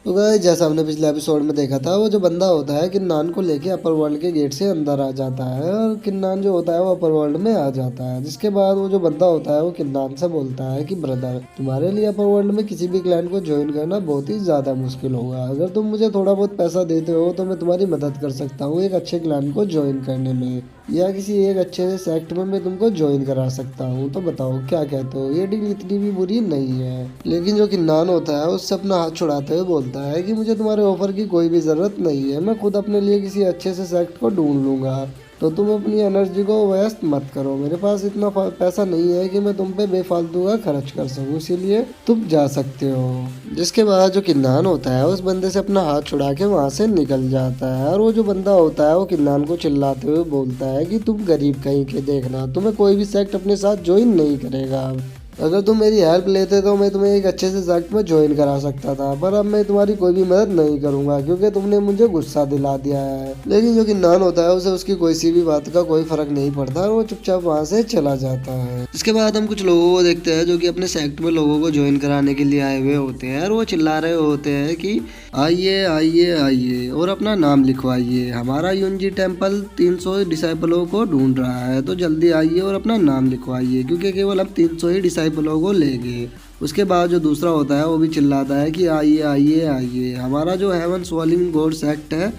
तो गाइस जैसा हमने पिछले एपिसोड में देखा था, वो जो बंदा होता है किन्नान को लेके अपर वर्ल्ड के गेट से अंदर आ जाता है और किन्नान जो होता है वो अपर वर्ल्ड में आ जाता है। जिसके बाद वो जो बंदा होता है वो किन्नान से बोलता है कि ब्रदर, तुम्हारे लिए अपर वर्ल्ड में किसी भी क्लैन को ज्वाइन करना बहुत ही ज़्यादा मुश्किल होगा। अगर तुम मुझे थोड़ा बहुत पैसा देते हो तो मैं तुम्हारी मदद कर सकता हूँ एक अच्छे क्लैन को ज्वाइन करने में, या किसी एक अच्छे से सेक्ट में मैं तुमको ज्वाइन करा सकता हूँ। तो बताओ क्या कहते हो, ये डील इतनी भी बुरी नहीं है। लेकिन जो किन्नान होता है उससे अपना हाथ छुड़ाते हुए बोलता है कि मुझे तुम्हारे ऑफर की कोई भी ज़रूरत नहीं है, मैं खुद अपने लिए किसी अच्छे से सेक्ट को ढूंढ लूँगा। तो तुम अपनी एनर्जी को वेस्ट मत करो, मेरे पास इतना पैसा नहीं है कि मैं तुम पे बेफालतू का खर्च कर सकूं, इसीलिए तुम जा सकते हो। जिसके बाद जो किन्नान होता है उस बंदे से अपना हाथ छुड़ा के वहाँ से निकल जाता है और वो जो बंदा होता है वो किन्नान को चिल्लाते हुए बोलता है कि तुम गरीब कहीं के, देखना तुम्हें कोई भी सेक्ट अपने साथ ज्वाइन नहीं करेगा। अगर तुम मेरी हेल्प लेते तो मैं तुम्हें एक अच्छे से सेक्ट में ज्वाइन करा सकता था, पर अब मैं तुम्हारी कोई भी मदद नहीं करूंगा क्योंकि तुमने मुझे गुस्सा दिला दिया है। लेकिन जो किन्नान होता है उसे उसकी कोई सी भी बात का कोई फर्क नहीं पड़ता और वो चुपचाप वहां से चला जाता है। इसके बाद हम कुछ लोगों को देखते हैं जो कि अपने सेक्ट में लोगों को ज्वाइन कराने के लिए आए हुए होते हैं और वो चिल्ला रहे होते हैं कि आइए आइए आइए और अपना नाम लिखवाइए, हमारा यूनजी टेम्पल 300 डिसाइपलों को ढूंढ रहा है, तो जल्दी आइए और अपना नाम लिखवाइए क्योंकि केवल हम 300 ही डिसाइपलों को लेंगे। उसके बाद जो दूसरा होता है वो भी चिल्लाता है कि आइए आइए आइए, हमारा जो हेवन स्वॉलिंग गॉड सेक्ट है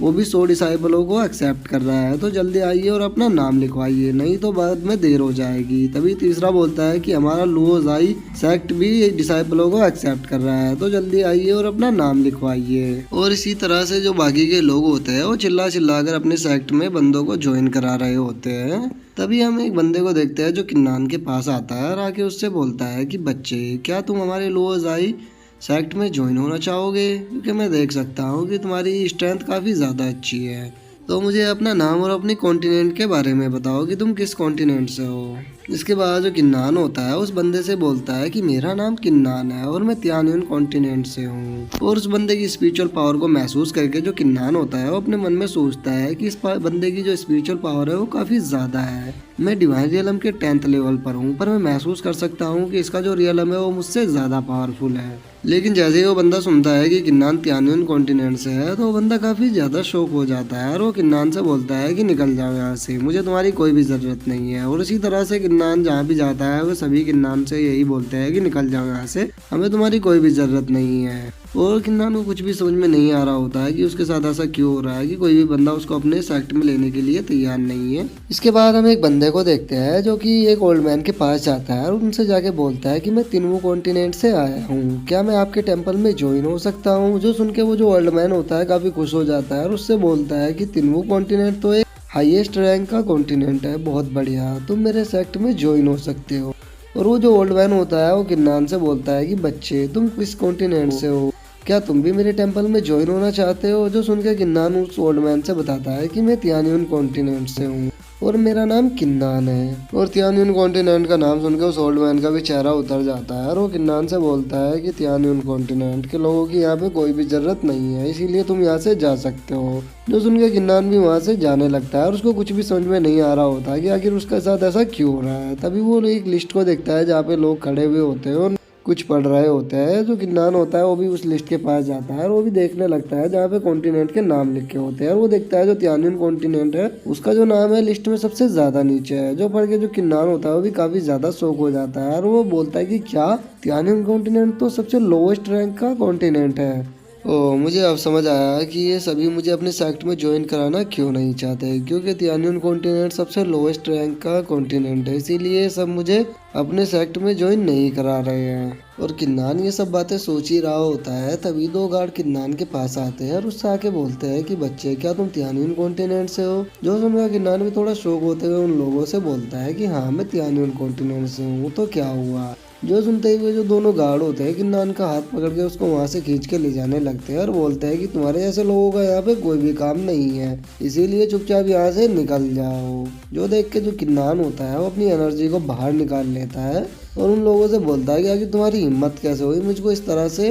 वो भी 100 डिसाइपलों को एक्सेप्ट कर रहा है, तो जल्दी आइए और अपना नाम लिखवाइए, नहीं तो बाद में देर हो जाएगी। तभी तीसरा बोलता है कि हमारा लुओजाई सेक्ट भी डिसाइपलों को एक्सेप्ट कर रहा है, तो जल्दी आइए और अपना नाम लिखवाइए। और इसी तरह से जो बाकी के लोग होते हैं वो चिल्ला चिल्ला कर अपने सेक्ट में बंदों को ज्वाइन करा रहे होते हैं। तभी हम एक बंदे को देखते हैं जो किन्नान के पास आता है और आके उससे बोलता है कि बच्चे, क्या तुम हमारे लुओजाई सेक्ट में ज्वाइन होना चाहोगे, क्योंकि मैं देख सकता हूँ कि तुम्हारी स्ट्रेंथ काफ़ी ज़्यादा अच्छी है। तो मुझे अपना नाम और अपनी कॉन्टिनेंट के बारे में बताओ कि तुम किस कॉन्टिनेंट से हो। इसके बाद जो किन्नान होता है उस बंदे से बोलता है कि मेरा नाम किन्नान है और मैं तियानियन कॉन्टिनेंट से हूँ। और उस बंदे की स्पिरिचुअल पावर को महसूस करके जो किन्नान होता है वो अपने मन में सोचता है कि इस बंदे की जो स्पिरिचुअल पावर है वो काफ़ी ज़्यादा है। मैं डिवाइन रियलम के 10th लेवल पर हूँ, पर मैं महसूस कर सकता हूँ कि इसका जो रियलम है वो मुझसे ज़्यादा पावरफुल है। लेकिन जैसे ही वो बंदा सुनता है कि किन्नान तियानियन कॉन्टिनेंट से है तो वो बंदा काफ़ी ज़्यादा शौक हो जाता है और वो किन्नान से बोलता है कि निकल जाओ यहाँ से, मुझे तुम्हारी कोई भी ज़रूरत नहीं है। और इसी तरह से किन्नान जहाँ भी जाता है वो सभी किन्नान से यही बोलते हैं कि निकल जाओ यहाँ से, हमें तुम्हारी कोई भी ज़रूरत नहीं है। और किन्नान को कुछ भी समझ में नहीं आ रहा होता है कि उसके साथ ऐसा क्यों हो रहा है कि कोई भी बंदा उसको अपने सेक्ट में लेने के लिए तैयार नहीं है। इसके बाद हम एक बंदे को देखते हैं जो कि एक ओल्ड मैन के पास जाता है और उनसे जाके बोलता है कि मैं तिनवू कॉन्टिनेंट से आया हूँ, क्या मैं आपके टेम्पल में ज्वाइन हो सकता हूँ। जो सुन के वो जो ओल्ड मैन होता है काफी खुश हो जाता है और उससे बोलता है कि तिनवू कॉन्टिनेंट तो एक हाईएस्ट रैंक का कॉन्टिनेंट है, बहुत बढ़िया, तुम मेरे सेक्ट में ज्वाइन हो सकते हो। और वो जो ओल्ड मैन होता है वो किन्नान से बोलता है कि बच्चे, तुम किस कॉन्टिनेंट से हो, क्या तुम भी मेरे टेंपल में ज्वाइन होना चाहते हो। जो सुन के किन्नान उस ओल्ड मैन से बताता है कि मैं तियानियन कॉन्टिनेंट से हूँ और मेरा नाम किन्नान है। और तियानियन कॉन्टिनेंट का नाम सुनकर उस ओल्ड मैन का भी चेहरा उतर जाता है और वो किन्नान से बोलता है कि तियानियन कॉन्टिनेंट के लोगों की यहाँ पे कोई भी जरूरत नहीं है, इसीलिए तुम यहाँ से जा सकते हो। जो सुन के किन्नान भी वहाँ से जाने लगता है और उसको कुछ भी समझ में नहीं आ रहा होता कि आखिर उसके साथ ऐसा क्यों हो रहा है। तभी वो एक लिस्ट को देखता है जहाँ पे लोग खड़े हुए होते हैं और कुछ पढ़ रहे होते हैं। जो किन्नान होता है वो भी उस लिस्ट के पास जाता है और वो भी देखने लगता है जहाँ पे कॉन्टिनेंट के नाम लिखे होते हैं और वो देखता है जो तियानियन कॉन्टिनेंट है उसका जो नाम है लिस्ट में सबसे ज्यादा नीचे है। जो पढ़ के जो किन्नान होता है वो भी काफी ज्यादा शौक हो जाता है और वो बोलता है कि क्या तियानियन कॉन्टिनेंट तो सबसे लोवेस्ट रैंक का कॉन्टिनेंट है। ओह, मुझे अब समझ आया कि ये सभी मुझे अपने सेक्ट में ज्वाइन कराना क्यों नहीं चाहते, क्योंकि तियानियन कॉन्टिनेंट सबसे लोवेस्ट रैंक का कॉन्टिनेंट है, इसीलिए सब मुझे अपने सेक्ट में ज्वाइन नहीं करा रहे हैं। और किन्नान ये सब बातें सोच ही रहा होता है तभी दो गार्ड किन्नान के पास आते हैं और उससे आके बोलते हैं कि बच्चे, क्या तुम तियानियन कॉन्टिनेंट से हो। जो सुनकर किन्नान भी थोड़ा शौक होते हुए उन लोगों से बोलता है कि हाँ, मैं तियानियन कॉन्टिनेंट से हूँ, तो क्या हुआ। जो सुनते ही वो जो दोनों गार्ड होते हैं किन्नान का हाथ पकड़ के उसको वहां से खींच के ले जाने लगते हैं और बोलते हैं कि तुम्हारे जैसे लोगों का यहाँ पे कोई भी काम नहीं है, इसीलिए चुपचाप यहाँ से निकल जाओ। जो देख के जो किन्नान होता है वो अपनी एनर्जी को बाहर निकाल लेता है और उन लोगों से बोलता है कि आखिर तुम्हारी हिम्मत कैसे हुई मुझको इस तरह से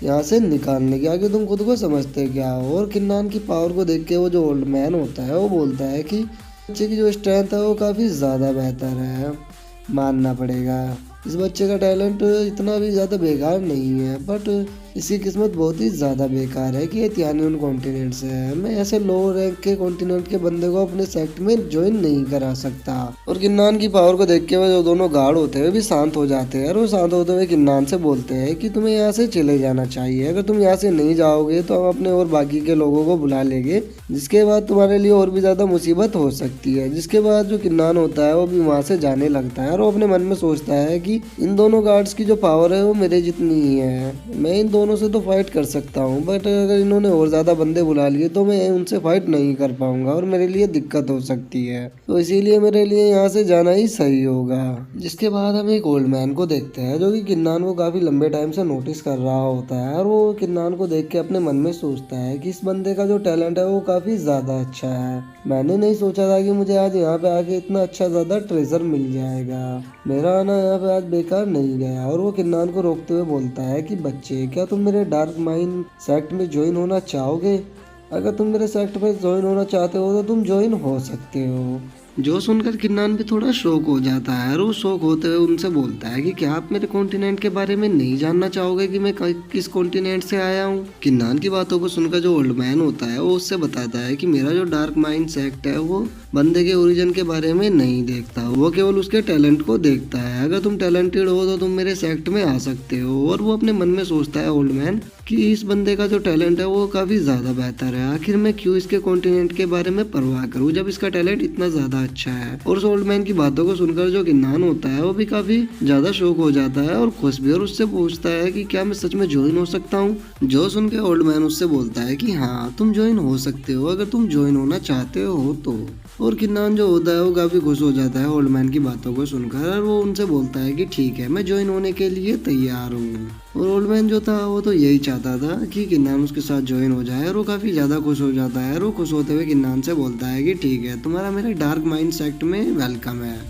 यहाँ से निकालने की, आगे तुम खुद को समझते क्या हो। और किन्नान की पावर को देख के वो जो ओल्ड मैन होता है वो बोलता है कि बच्चे की जो स्ट्रेंथ है वो काफ़ी ज़्यादा बेहतर है, मानना पड़ेगा। इस बच्चे का टैलेंट इतना भी ज़्यादा बेकार नहीं है, बट इसकी किस्मत बहुत ही ज़्यादा बेकार है कि ये तियानियन कॉन्टिनेंट से है। मैं ऐसे लो रैंक के कॉन्टिनेंट के बंदे को अपने सेक्ट में ज्वाइन नहीं करा सकता। और किन्नान की पावर को देख के वो जो दोनों गार्ड होते हैं भी शांत हो जाते हैं और वो शांत होते हुए किन्नान से बोलते हैं कि तुम्हें यहाँ से चले जाना चाहिए। अगर तुम यहाँ से नहीं जाओगे तो हम अपने और बाकी के लोगों को बुला लेंगे, जिसके बाद तुम्हारे लिए और भी ज़्यादा मुसीबत हो सकती है। जिसके बाद जो किन्नान होता है वो भी वहाँ से जाने लगता है और वो अपने मन में सोचता है कि इन दोनों गार्ड्स की जो पावर है वो मेरे जितनी ही है। मैं इन दोनों से तो फाइट कर सकता हूँ, बट अगर इन्होंने और ज़्यादा बंदे बुला लिए तो मैं उनसे फाइट नहीं कर पाऊंगा और मेरे लिए दिक्कत हो सकती है। तो इसीलिए मेरे लिए यहाँ से जाना ही सही होगा। जिसके बाद हम एक ओल्ड मैन को देखते हैं जो कि किन्नान को काफ़ी लंबे टाइम से नोटिस कर रहा होता है और वो किन्नान को देख के अपने मन में सोचता है कि इस बंदे का जो टैलेंट है वो काफ़ी ज़्यादा अच्छा है। मैंने नहीं सोचा था कि मुझे आज यहाँ पे आके इतना अच्छा ज़्यादा ट्रेजर मिल जाएगा। मेरा आना यहाँ पे आज बेकार नहीं गया। और वो किन्नान को रोकते हुए बोलता है कि बच्चे, क्या तुम मेरे डार्क माइंड सेक्ट में ज्वाइन होना चाहोगे? अगर तुम मेरे सेक्ट में ज्वाइन होना चाहते हो तो तुम ज्वाइन हो सकते हो। जो सुनकर किन्नान भी थोड़ा शौक हो जाता है और वो शौक होते हुए उनसे बोलता है कि क्या आप मेरे कॉन्टिनेंट के बारे में नहीं जानना चाहोगे कि मैं किस कॉन्टिनेंट से आया हूँ? किन्नान की बातों को सुनकर जो ओल्ड मैन होता है वो उससे बताता है कि मेरा जो डार्क माइंड सेक्ट है वो बंदे के ओरिजिन के बारे में नहीं देखता, वो केवल उसके टैलेंट को देखता है। अगर तुम टैलेंटेड हो तो तुम मेरे सेक्ट में आ सकते हो। और वो अपने मन में सोचता है ओल्ड मैन कि इस बंदे का जो टैलेंट है वो काफ़ी ज़्यादा बेहतर है, आखिर मैं क्यों इसके कॉन्टिनेंट के बारे में परवाह करूँ जब इसका टैलेंट इतना ज़्यादा अच्छा है। और उस ओल्ड मैन की बातों को सुनकर जो किन्नान होता है वो भी काफ़ी ज़्यादा शौक हो जाता है और खुश भी, और उससे पूछता है कि क्या मैं सच में ज्वाइन हो सकता हूँ? जो सुन के ओल्ड मैन उससे बोलता है कि हाँ, तुम ज्वाइन हो सकते हो अगर तुम ज्वाइन होना चाहते हो तो। और किन्नान जो होता है वो काफ़ी खुश हो जाता है ओल्ड मैन की बातों को सुनकर और वो उनसे बोलता है कि ठीक है, मैं ज्वाइन होने के लिए तैयार हूँ। और ओल्ड मैन जो था वो तो यही चाहता था कि किन्नान उसके साथ ज्वाइन हो जाए और वो काफ़ी ज़्यादा खुश हो जाता है। और वो खुश होते हुए किन्नान से बोलता है कि ठीक है, तुम्हारा मेरे डार्क माइंड सेक्ट में वेलकम है।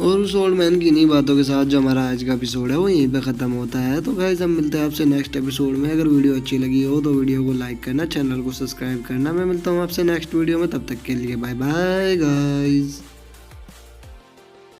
और उस ओल्ड मैन की इन्हीं बातों के साथ जो हमारा आज का एपिसोड है वो यहीं पे ख़त्म होता है। तो गाइस हम मिलते हैं आपसे नेक्स्ट एपिसोड में। अगर वीडियो अच्छी लगी हो तो वीडियो को लाइक करना, चैनल को सब्सक्राइब करना। मैं मिलता हूँ आपसे नेक्स्ट वीडियो में, तब तक के लिए बाय बाय गाइस।